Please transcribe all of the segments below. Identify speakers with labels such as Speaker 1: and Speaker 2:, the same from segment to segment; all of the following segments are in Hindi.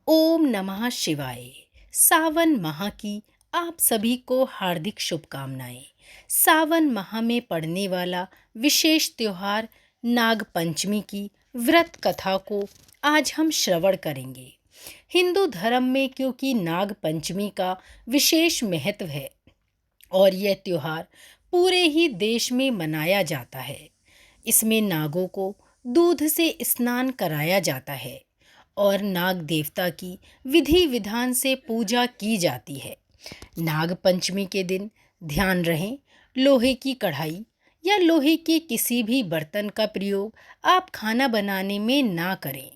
Speaker 1: ओम नमः शिवाय। सावन माह की आप सभी को हार्दिक शुभकामनाएं। सावन माह में पड़ने वाला विशेष त्योहार नाग पंचमी की व्रत कथा को आज हम श्रवण करेंगे। हिंदू धर्म में क्योंकि नाग पंचमी का विशेष महत्व है और यह त्योहार पूरे ही देश में मनाया जाता है। इसमें नागों को दूध से स्नान कराया जाता है और नाग देवता की विधि विधान से पूजा की जाती है। नाग पंचमी के दिन ध्यान रहे, लोहे की कढ़ाई या लोहे के किसी भी बर्तन का प्रयोग आप खाना बनाने में ना करें।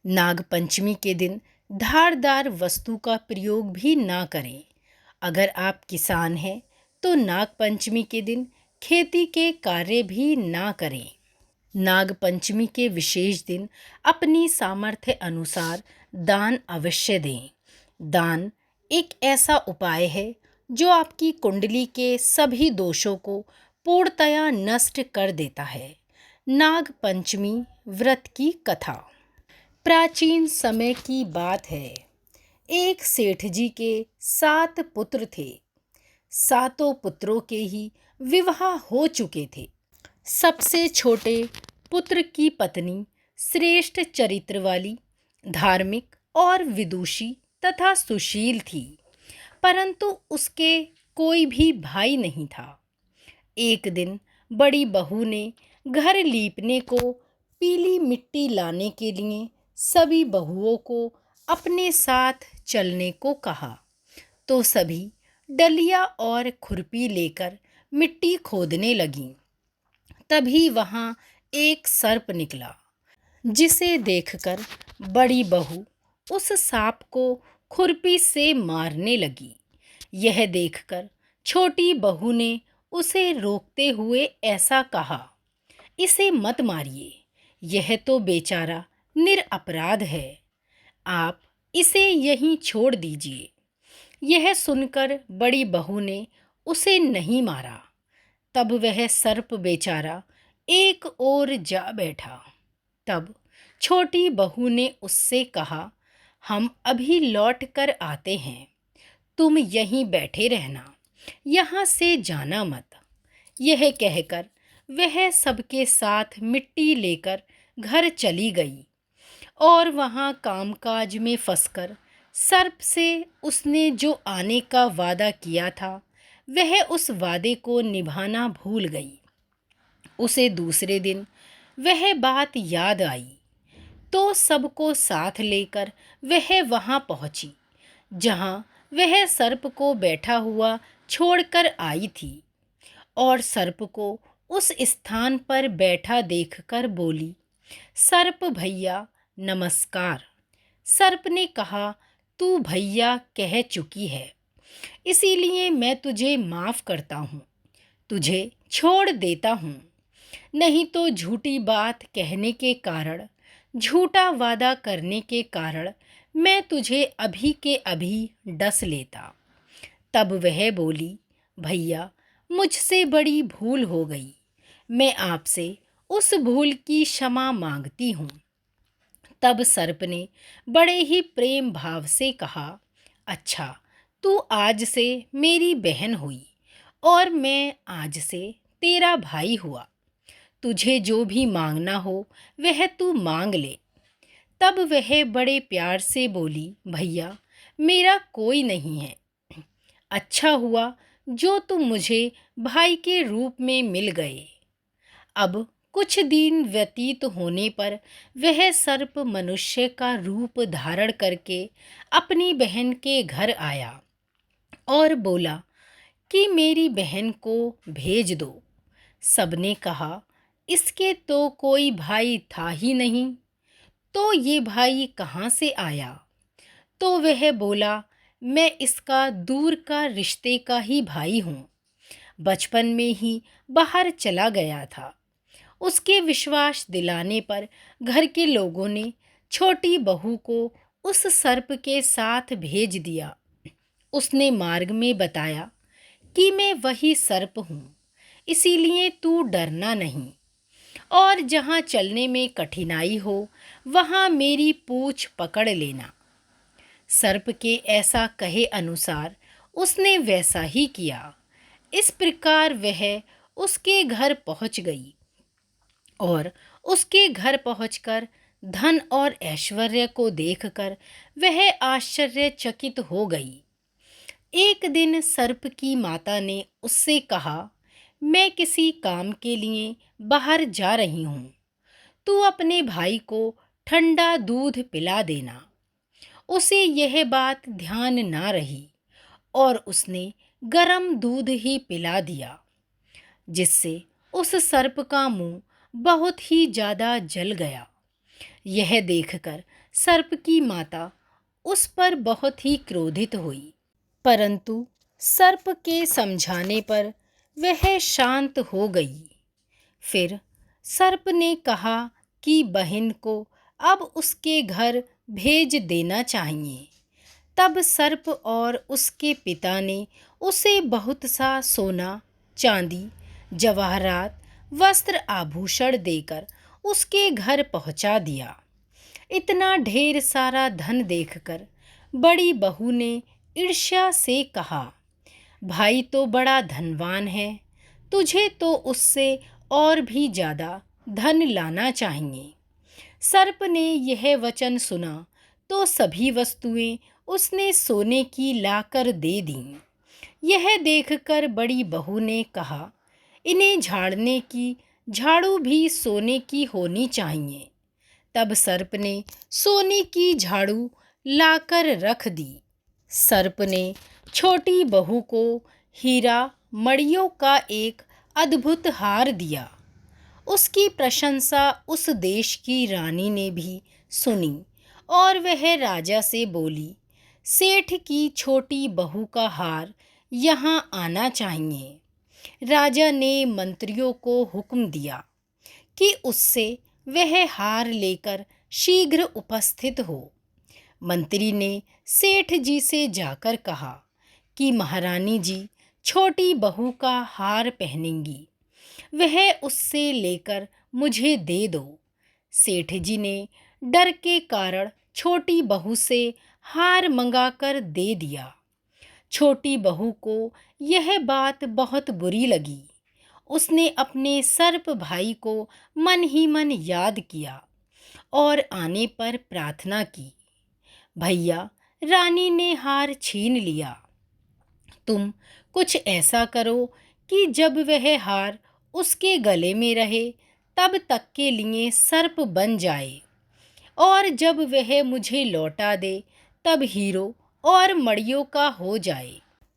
Speaker 1: नाग पंचमी के दिन धारदार वस्तु का प्रयोग भी ना करें। अगर आप किसान हैं तो नाग पंचमी के दिन खेती के कार्य भी ना करें। नाग पंचमी के विशेष दिन अपनी सामर्थ्य अनुसार दान अवश्य दें। दान एक ऐसा उपाय है जो आपकी कुंडली के सभी दोषों को पूर्णतया नष्ट कर देता है। नाग पंचमी व्रत की कथा प्राचीन समय की बात है। एक सेठ जी के 7 पुत्र थे। सातों पुत्रों के ही विवाह हो चुके थे। सबसे छोटे पुत्र की पत्नी श्रेष्ठ चरित्र वाली, धार्मिक और विदुषी तथा सुशील थी, परंतु उसके कोई भी भाई नहीं था। एक दिन बड़ी बहू ने घर लीपने को पीली मिट्टी लाने के लिए सभी बहुओं को अपने साथ चलने को कहा, तो सभी डलिया और खुरपी लेकर मिट्टी खोदने लगीं। तभी वहाँ एक सर्प निकला, जिसे देखकर बड़ी बहू उस सांप को खुरपी से मारने लगी। यह देखकर छोटी बहू ने उसे रोकते हुए ऐसा कहा, इसे मत मारिए, यह तो बेचारा निरपराध है, आप इसे यहीं छोड़ दीजिए। यह सुनकर बड़ी बहू ने उसे नहीं मारा। तब वह सर्प बेचारा एक ओर जा बैठा। तब छोटी बहू ने उससे कहा, हम अभी लौट कर आते हैं, तुम यहीं बैठे रहना, यहाँ से जाना मत। यह कहकर वह सबके साथ मिट्टी लेकर घर चली गई और वहाँ कामकाज में फंसकर सर्प से उसने जो आने का वादा किया था वह उस वादे को निभाना भूल गई। उसे दूसरे दिन वह बात याद आई तो सबको साथ लेकर वह वहाँ पहुँची जहाँ वह सर्प को बैठा हुआ छोड़कर आई थी और सर्प को उस स्थान पर बैठा देखकर बोली, सर्प भैया नमस्कार। सर्प ने कहा, तू भैया कह चुकी है, इसीलिए मैं तुझे माफ़ करता हूँ, तुझे छोड़ देता हूँ। नहीं तो झूठी बात कहने के कारण, झूठा वादा करने के कारण मैं तुझे अभी के अभी डस लेता। तब वह बोली, भैया मुझसे बड़ी भूल हो गई, मैं आपसे उस भूल की क्षमा मांगती हूँ। तब सर्प ने बड़े ही प्रेम भाव से कहा, अच्छा, तू आज से मेरी बहन हुई और मैं आज से तेरा भाई हुआ। तुझे जो भी मांगना हो वह तू मांग ले। तब वह बड़े प्यार से बोली, भैया मेरा कोई नहीं है, अच्छा हुआ जो तुम मुझे भाई के रूप में मिल गए। अब कुछ दिन व्यतीत होने पर वह सर्प मनुष्य का रूप धारण करके अपनी बहन के घर आया और बोला कि मेरी बहन को भेज दो। सबने कहा, इसके तो कोई भाई था ही नहीं, तो ये भाई कहाँ से आया? तो वह बोला, मैं इसका दूर का रिश्ते का ही भाई हूँ, बचपन में ही बाहर चला गया था। उसके विश्वास दिलाने पर घर के लोगों ने छोटी बहू को उस सर्प के साथ भेज दिया। उसने मार्ग में बताया कि मैं वही सर्प हूँ, इसीलिए तू डरना नहीं और जहाँ चलने में कठिनाई हो वहाँ मेरी पूँछ पकड़ लेना। सर्प के ऐसा कहे अनुसार उसने वैसा ही किया। इस प्रकार वह उसके घर पहुंच गई और उसके घर पहुंचकर धन और ऐश्वर्य को देखकर वह आश्चर्यचकित हो गई। एक दिन सर्प की माता ने उससे कहा, मैं किसी काम के लिए बाहर जा रही हूँ, तू अपने भाई को ठंडा दूध पिला देना। उसे यह बात ध्यान ना रही और उसने गरम दूध ही पिला दिया, जिससे उस सर्प का मुंह बहुत ही ज़्यादा जल गया। यह देखकर सर्प की माता उस पर बहुत ही क्रोधित हुई, परंतु सर्प के समझाने पर वह शांत हो गई। फिर सर्प ने कहा कि बहन को अब उसके घर भेज देना चाहिए। तब सर्प और उसके पिता ने उसे बहुत सा सोना, चांदी, जवाहरात, वस्त्र आभूषण देकर उसके घर पहुंचा दिया। इतना ढेर सारा धन देखकर बड़ी बहू ने ईर्ष्या से कहा, भाई तो बड़ा धनवान है, तुझे तो उससे और भी ज़्यादा धन लाना चाहिए। सर्प ने यह वचन सुना तो सभी वस्तुएं उसने सोने की लाकर दे दीं। यह देखकर बड़ी बहू ने कहा, इन्हें झाड़ने की झाड़ू भी सोने की होनी चाहिए। तब सर्प ने सोने की झाड़ू लाकर रख दी। सर्प ने छोटी बहू को हीरा मणियों का एक अद्भुत हार दिया। उसकी प्रशंसा उस देश की रानी ने भी सुनी और वह राजा से बोली, सेठ की छोटी बहू का हार यहाँ आना चाहिए। राजा ने मंत्रियों को हुक्म दिया कि उससे वह हार लेकर शीघ्र उपस्थित हो। मंत्री ने सेठ जी से जाकर कहा कि महारानी जी छोटी बहू का हार पहनेंगी, वह उससे लेकर मुझे दे दो। सेठ जी ने डर के कारण छोटी बहू से हार मंगाकर दे दिया। छोटी बहू को यह बात बहुत बुरी लगी। उसने अपने सर्प भाई को मन ही मन याद किया और आने पर प्रार्थना की, भैया, रानी ने हार छीन लिया, तुम कुछ ऐसा करो कि जब वह हार उसके गले में रहे तब तक के लिए सर्प बन जाए, और जब वह मुझे लौटा दे तब हीरो और मड़ियों का हो जाए।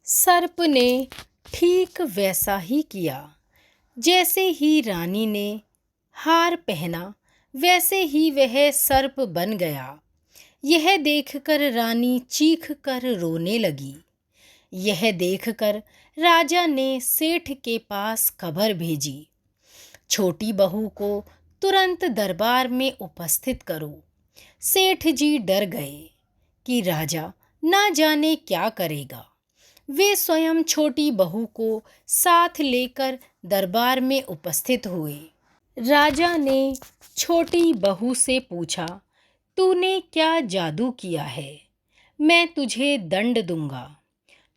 Speaker 1: सर्प ने ठीक वैसा ही किया। जैसे ही रानी ने हार पहना वैसे ही वह सर्प बन गया। यह देखकर रानी चीख कर रोने लगी। यह देखकर राजा ने सेठ के पास खबर भेजी, छोटी बहू को तुरंत दरबार में उपस्थित करो। सेठ जी डर गए कि राजा ना जाने क्या करेगा। वे स्वयं छोटी बहू को साथ लेकर दरबार में उपस्थित हुए। राजा ने छोटी बहू से पूछा, तूने क्या जादू किया है? मैं तुझे दंड दूंगा।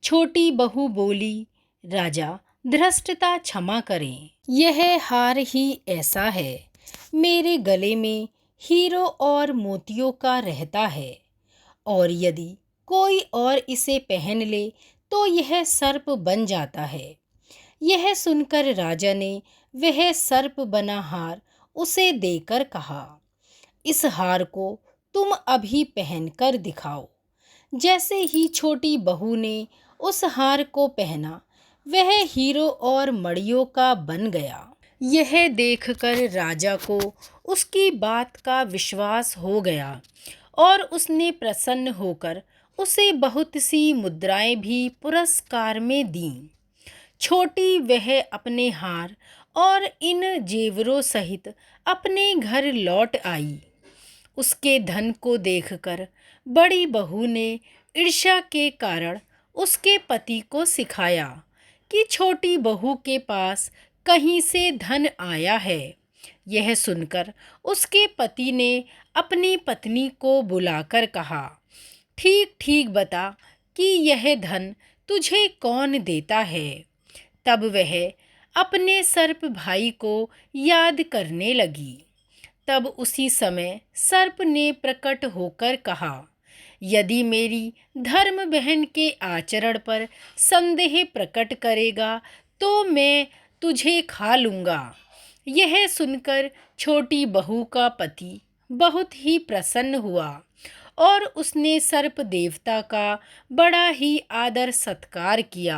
Speaker 1: छोटी बहू बोली, राजा, धृष्टता क्षमा करें, यह हार ही ऐसा है। मेरे गले में हीरो और मोतियों का रहता है, और यदि कोई और इसे पहन ले तो यह सर्प बन जाता है। यह सुनकर राजा ने वह सर्प बना हार उसे देकर कहा, इस हार को तुम अभी पहनकर दिखाओ। जैसे ही छोटी बहू ने उस हार को पहना, वह हीरो और मड़ियों का बन गया। यह देखकर राजा को उसकी बात का विश्वास हो गया और उसने प्रसन्न होकर उसे बहुत सी मुद्राएं भी पुरस्कार में दीं। छोटी वह अपने हार और इन जेवरों सहित अपने घर लौट आई। उसके धन को देखकर बड़ी बहू ने ईर्ष्या के कारण उसके पति को सिखाया कि छोटी बहू के पास कहीं से धन आया है। यह सुनकर उसके पति ने अपनी पत्नी को बुलाकर कहा, ठीक ठीक बता कि यह धन तुझे कौन देता है। तब वह अपने सर्प भाई को याद करने लगी। तब उसी समय सर्प ने प्रकट होकर कहा, यदि मेरी धर्म बहन के आचरण पर संदेह प्रकट करेगा तो मैं तुझे खा लूँगा। यह सुनकर छोटी बहू का पति बहुत ही प्रसन्न हुआ और उसने सर्प देवता का बड़ा ही आदर सत्कार किया।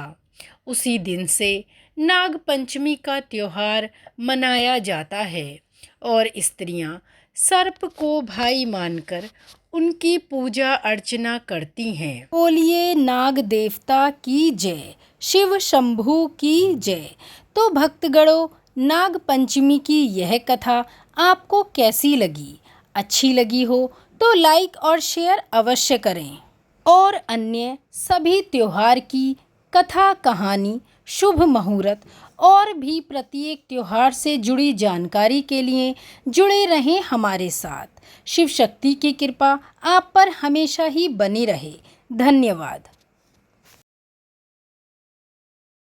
Speaker 1: उसी दिन से नाग पंचमी का त्योहार मनाया जाता है और स्त्रियां सर्प को भाई मानकर उनकी पूजा अर्चना करती हैं। बोलिए नाग देवता की जय, शिव शंभू की जय। तो भक्तगणों, नाग पंचमी की यह कथा आपको कैसी लगी? अच्छी लगी हो तो लाइक और शेयर अवश्य करें और अन्य सभी त्योहार की कथा, कहानी, शुभ मुहूर्त और भी प्रत्येक त्योहार से जुड़ी जानकारी के लिए जुड़े रहें हमारे साथ। शिव शक्ति की कृपा आप पर हमेशा ही बनी रहे। धन्यवाद।